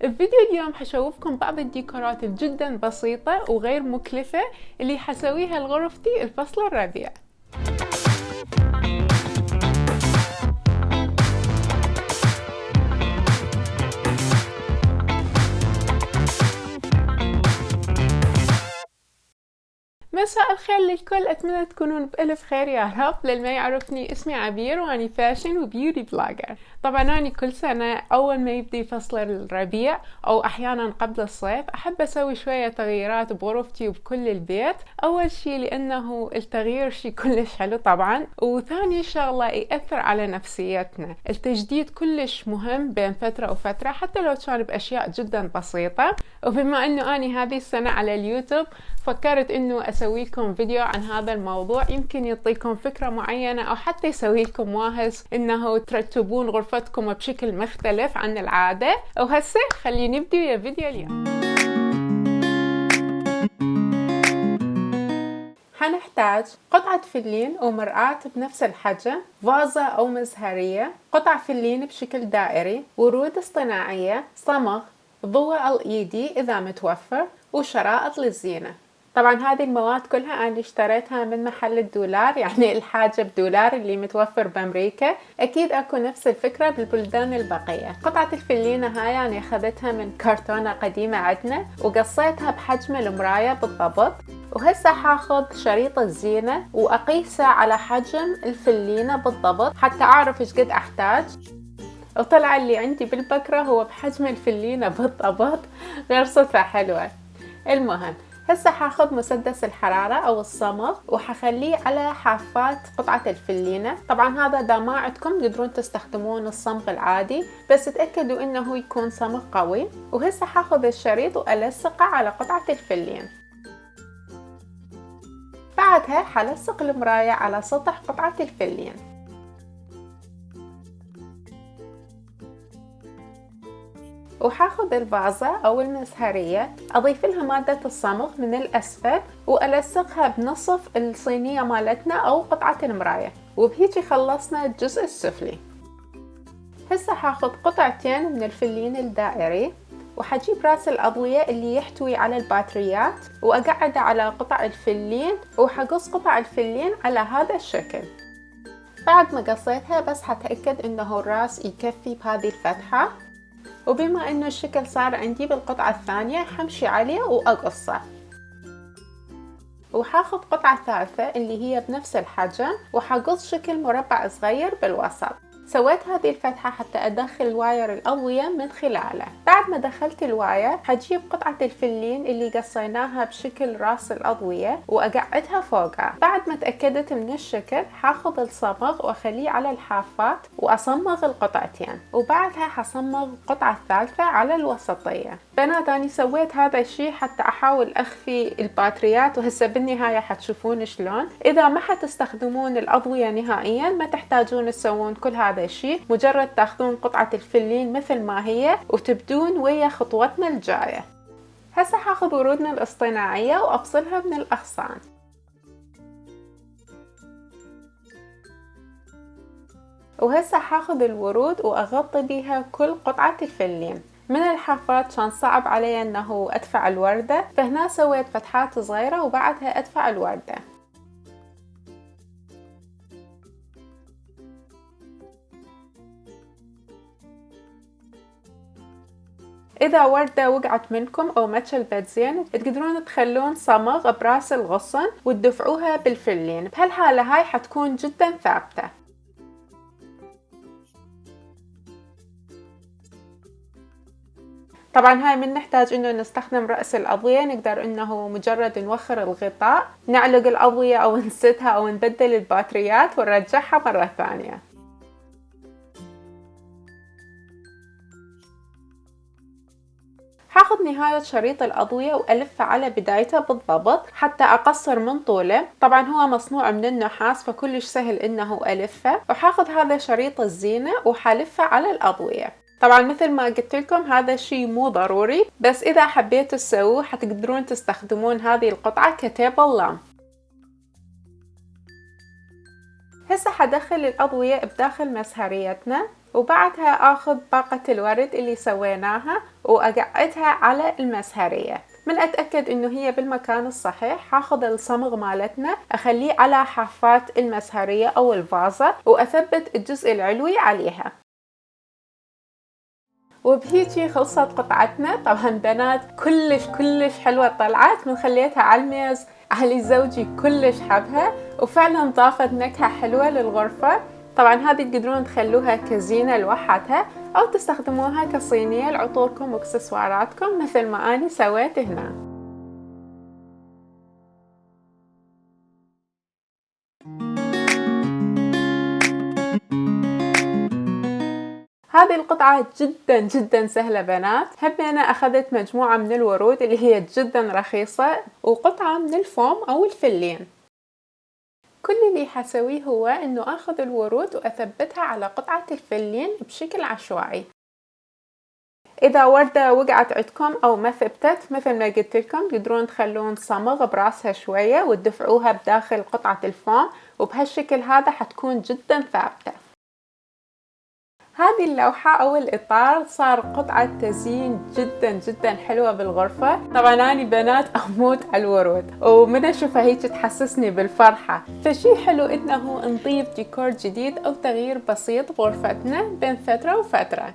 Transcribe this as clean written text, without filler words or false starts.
الفيديو اليوم حشوفكم بعض الديكورات جدا بسيطة وغير مكلفة اللي حسويها لغرفتي الفصل الربيع. مساء الخير للكل، اتمنى تكونون بألف خير يا رب. للي ما يعرفني اسمي عبير واني فاشن وبيوتي بلاجر. طبعا اني كل سنة اول ما يبدي فصل الربيع او احيانا قبل الصيف احب اسوي شوية تغييرات بغرفتي وبكل البيت. اول شي لانه التغيير شي كلش حلو طبعا، وثاني شغلة يأثر على نفسيتنا. التجديد كلش مهم بين فترة وفترة حتى لو كان باشياء جدا بسيطة. وبما انه اني هذه السنة على اليوتيوب فكرت انه اسوي لكم فيديو عن هذا الموضوع، يمكن يعطيكم فكرة معينة او حتى يسوي لكم واهس انه ترتبون غرفتكم بشكل مختلف عن العادة. وهسه خلينا نبدأ يا فيديو اليوم. حنحتاج قطعة فلين ومرآة بنفس الحجم، فازة أو مزهرية، قطع فلين بشكل دائري، ورود اصطناعية، صمغ، ضوء LED إذا متوفر، وشرائط للزينة. طبعا هذه المواد كلها أنا اشتريتها من محل الدولار، يعني الحاجة بدولار اللي متوفر بأمريكا. أكيد أكو نفس الفكرة بالبلدان البقية. قطعة الفلينة هاي أنا أخذتها من كرتونة قديمة عندنا وقصيتها بحجم المراية بالضبط. وهسه حاخذ شريط الزينة وأقيسه على حجم الفلينة بالضبط حتى أعرف إيش قد أحتاج. وطلع اللي عندي بالبكرة هو بحجم الفلينة بالضبط، غير صدفة حلوة. المهم هسه حاخذ مسدس الحرارة او الصمغ وحخليه على حافات قطعة الفلينة. طبعا هذا اذا ما عندكم تقدرون تستخدمون الصمغ العادي، بس تأكدوا انه يكون صمغ قوي. وهسه حاخذ الشريط والصقه على قطعة الفلين. بعدها حلصق المراية على سطح قطعة الفلين. وحاخذ الفازة او المزهرية اضيف لها مادة الصمغ من الاسفل والصقها بنصف الصينية مالتنا او قطعة المراية، وبهيجي خلصنا الجزء السفلي. هسه حاخذ قطعتين من الفلين الدائري وحجيب راس الأضوية اللي يحتوي على الباتريات واقعده على قطع الفلين، وحقص قطع الفلين على هذا الشكل. بعد ما قصيتها بس حتأكد انه الراس يكفي بهذه الفتحة. وبما انه الشكل صار عندي بالقطعة الثانية حمشي عليه واقصه. وحاخذ قطعة ثالثة اللي هي بنفس الحجم وحقص شكل مربع صغير بالوسط. سويت هذه الفتحة حتى ادخل واير الأضوية من خلاله. بعد ما دخلت الواير حجيب قطعة الفلين اللي قصيناها بشكل راس الأضوية واقعدها فوقها. بعد ما تأكدت من الشكل حاخذ الصمغ واخليه على الحافات واصمغ القطعتين، وبعدها حصمغ القطعة الثالثة على الوسطية. بنات اني سويت هذا الشيء حتى احاول اخفي الباتريات، وهسه بالنهاية حتشوفون شلون. اذا ما حتستخدمون الأضوية نهائيا ما تحتاجون تسوون كل هذا الشيء، مجرد تاخذون قطعة الفلين مثل ما هي وتبدون ويا خطوتنا الجاية. هسه حاخذ ورودنا الاصطناعية وافصلها من الاغصان. وهسه حاخذ الورود واغطي بيها كل قطعة الفلين. من الحافات كان صعب علي انه ادفع الوردة، فهنا سويت فتحات صغيرة وبعدها ادفع الوردة. إذا وردة وقعت منكم أو ما تشلبت زين تقدرون تخلون صمغ براس الغصن وتدفعوها بالفلين، بهالحالة هاي حتكون جدا ثابتة. طبعا هاي من نحتاج انه نستخدم رأس الأضوية نقدر انه مجرد نوخر الغطاء، نعلق الأضوية او نسدها او نبدل الباتريات ونرجعها مرة ثانية. حاخذ نهاية شريط الأضوية وألفه على بدايته بالضبط حتى أقصر من طوله. طبعا هو مصنوع من النحاس فكلش سهل إنه ألفه. وحاخذ هذا شريط الزينة وحلفه على الأضوية. طبعا مثل ما قلت لكم هذا الشيء مو ضروري، بس إذا حبيتوا تسووه حتقدرون تستخدمون هذه القطعة كتيبل لامب. هسه حدخل الأضوية بداخل مسهريتنا وبعدها اخذ باقة الورد اللي سويناها واقعدها على المسهرية. من اتأكد انه هي بالمكان الصحيح هاخذ الصمغ مالتنا اخليه على حافات المسهرية او الفازة واثبت الجزء العلوي عليها. وبهيجي خلصت قطعتنا. طبعا بنات كلش حلوة طلعت من خليتها على الميز. علي زوجي كلش حبها وفعلا ضافت نكهة حلوة للغرفة. طبعا هذه تقدرون تخلوها كزينة لوحدها او تستخدموها كصينية لعطوركم واكسسواراتكم مثل ما اني سويت هنا. هذه القطعة جدا سهلة بنات. أنا أخذت مجموعة من الورود اللي هي جدا رخيصة وقطعة من الفوم أو الفلين. كل اللي حسويه هو أنه أخذ الورود وأثبتها على قطعة الفلين بشكل عشوائي. إذا وردة وقعت عندكم أو ما ثبتت مثل ما قلت لكم تقدرون تخلون صمغ براسها شوية وتدفعوها بداخل قطعة الفوم وبهالشكل هذا حتكون جدا ثابتة. هذه اللوحة أو الإطار صار قطعة تزيين جدا حلوة بالغرفة. طبعا أنا بنات أموت على الورود ومن أشوفها هيك تحسسني بالفرحة. فشي حلو إنه نضيف ديكور جديد أو تغيير بسيط بغرفتنا بين فترة وفترة.